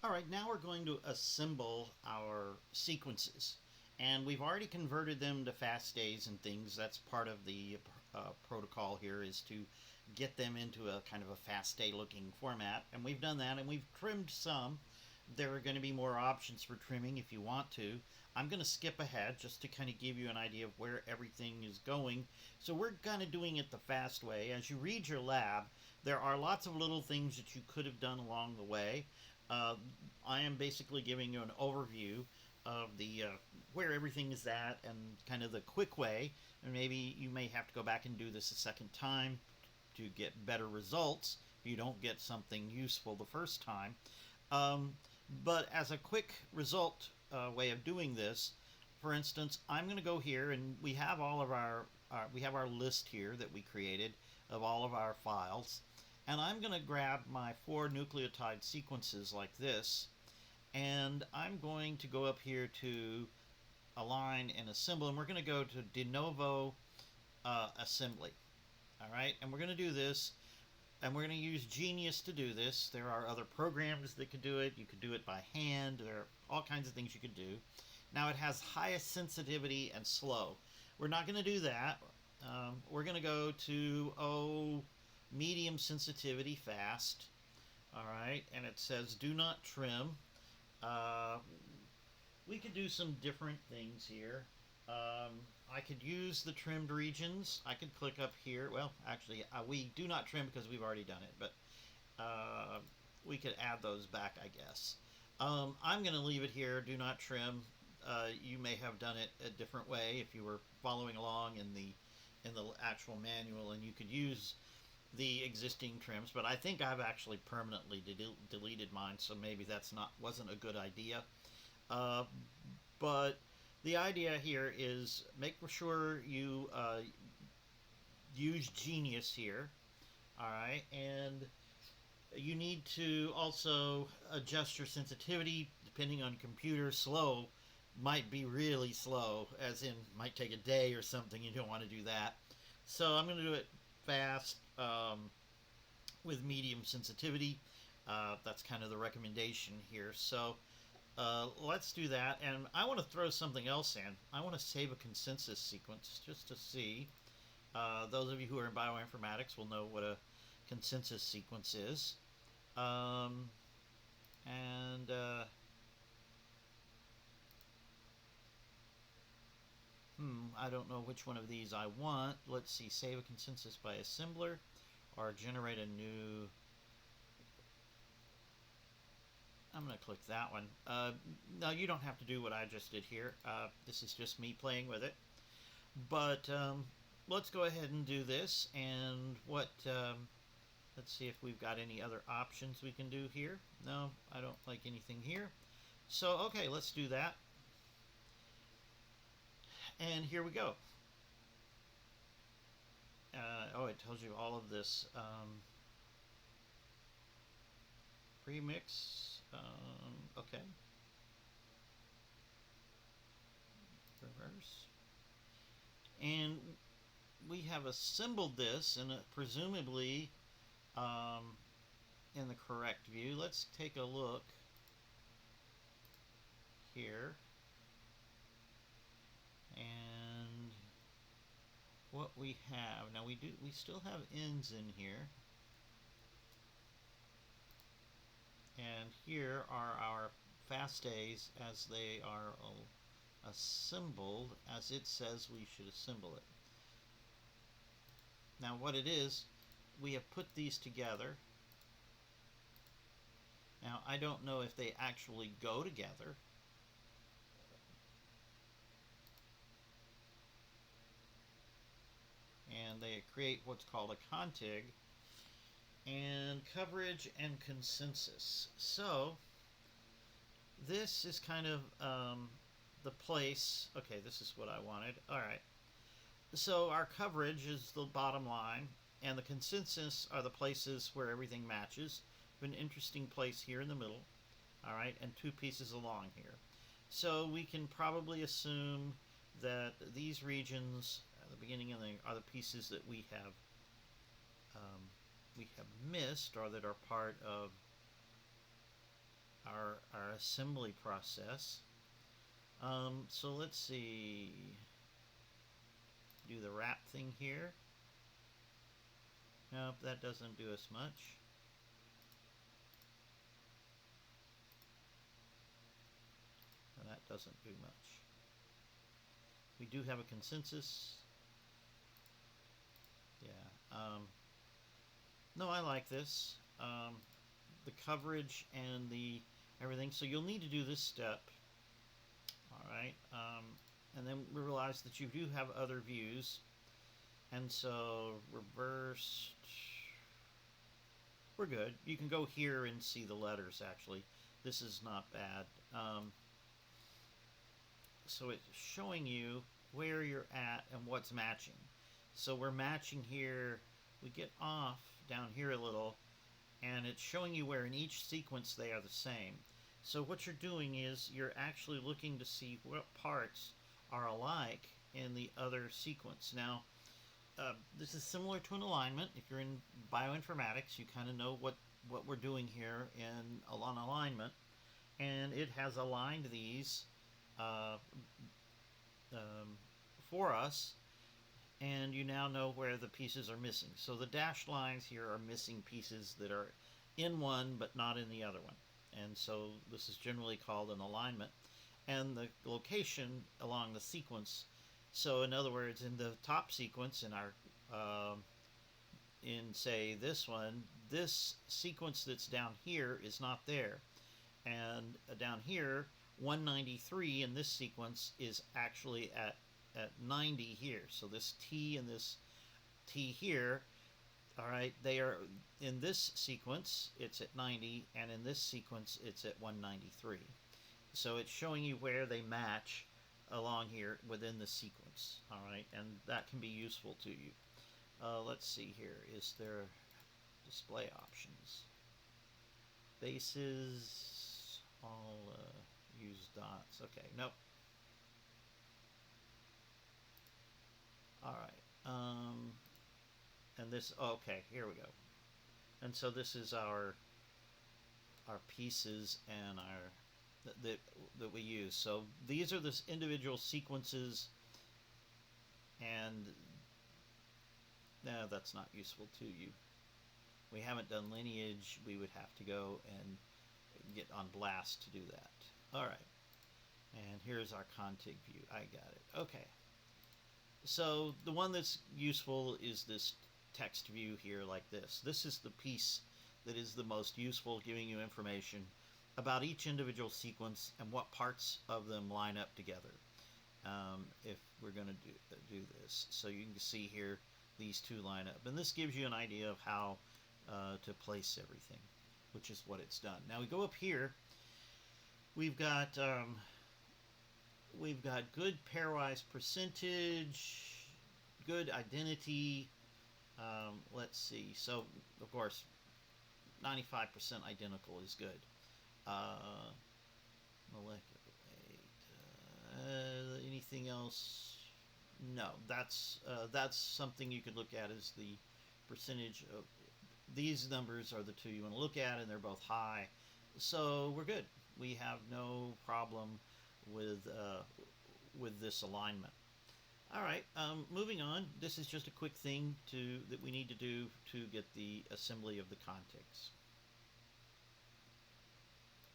Alright, now we're going to assemble our sequences. And we've already converted them to fast days and things. That's part of the protocol here, is to get them into a kind of a fast day looking format. And we've done that, and we've trimmed some. There are going to be more options for trimming if you want to. I'm going to skip ahead just to kind of give you an idea of where everything is going. So we're kind of doing it the fast way. As you read your lab, there are lots of little things that you could have done along the way. I am basically giving you an overview of the where everything is at and kind of the quick way. And maybe you may have to go back and do this a second time to get better results if you don't get something useful the first time. But as a quick result way of doing this, for instance, I'm going to go here, and we have all of our list here that we created of all of our files. And I'm going to grab my 4 nucleotide sequences like this, and I'm going to go up here to align and assemble, and we're going to go to de novo assembly. All right, and we're going to do this, and we're going to use Genius to do this. There are other programs that could do it. You could do it by hand. There are all kinds of things you could do. Now it has highest sensitivity and slow. We're not going to do that. We're going to go to medium sensitivity fast. All right, and it says do not trim. We could do some different things here. I could use the trimmed regions. I could click up here. Well, actually, we do not trim because we've already done it, but we could add those back, I guess. I'm going to leave it here, do not trim. You may have done it a different way if you were following along in the actual manual, and you could use the existing trims, but I think I've actually permanently deleted mine, so maybe that's wasn't a good idea. But the idea here is make sure you use Genius here. All right, and you need to also adjust your sensitivity depending on computer. Slow might be really slow, as in might take a day or something. You don't want to do that. So I'm going to do it fast with medium sensitivity. That's kind of the recommendation here. So let's do that. And I want to throw something else in. I want to save a consensus sequence just to see. Those of you who are in bioinformatics will know what a consensus sequence is. I don't know which one of these I want. Let's see, save a consensus by assembler or generate a new. I'm going to click that one. No, you don't have to do what I just did here. This is just me playing with it. But let's go ahead and do this. And let's see if we've got any other options we can do here. No, I don't like anything here. So, okay, let's do that. And here we go. It tells you all of this premix. Okay. Reverse. And we have assembled this, and presumably in the correct view. Let's take a look here. And what we have now, we still have ends in here, and here are our fast days as they are assembled as it says we should assemble it. Now what it is, we have put these together. Now I don't know if they actually go together. And they create what's called a contig, and coverage and consensus. So this is kind of the place. Okay, this is what I wanted. All right. So our coverage is the bottom line, and the consensus are the places where everything matches. An interesting place here in the middle. All right, and 2 pieces along here. So we can probably assume that these regions at the beginning are the pieces that we have missed, or that are part of our our assembly process. So let's see, do the wrap thing here. Nope, that doesn't do us much. That doesn't do much. We do have a consensus. Yeah. No, I like this. The coverage and the everything. So you'll need to do this step. All right. And then realize that you do have other views. And so reversed. We're good. You can go here and see the letters, actually. This is not bad. So it's showing you where you're at and what's matching. So we're matching here. We get off down here a little, and it's showing you where in each sequence they are the same. So what you're doing is you're actually looking to see what parts are alike in the other sequence. Now, this is similar to an alignment. If you're in bioinformatics, you kind of know what we're doing here in an alignment. And it has aligned these for us, and you now know where the pieces are missing. So the dashed lines here are missing pieces that are in one but not in the other one. And so this is generally called an alignment. And the location along the sequence, so in other words, in the top sequence in our in say this one, this sequence that's down here is not there. And down here, 193 in this sequence is actually at 90 here. So this T and this T here, all right, they are in this sequence, it's at 90, and in this sequence, it's at 193. So it's showing you where they match along here within the sequence, all right, and that can be useful to you. Let's see here, is there display options? Bases, all use dots. Okay, nope. All right. And this. Okay, here we go. And so this is our pieces and our that we use. So these are the individual sequences, and no, that's not useful to you. We haven't done lineage. We would have to go and get on blast to do that. All right, and here's our config view. I got it. Okay, so the one that's useful is this text view here, like this. This is the piece that is the most useful, giving you information about each individual sequence and what parts of them line up together. If we're going to do this, so you can see here these two line up, and this gives you an idea of how to place everything, which is what it's done. Now we go up here. We've got good pairwise percentage, good identity. Let's see. So of course, 95% identical is good. Molecular weight. Anything else? No. That's something you could look at as the percentage of. These numbers are the two you want to look at, and they're both high. So we're good. We have no problem with this alignment. All right, moving on. This is just a quick thing that we need to do to get the assembly of the contigs.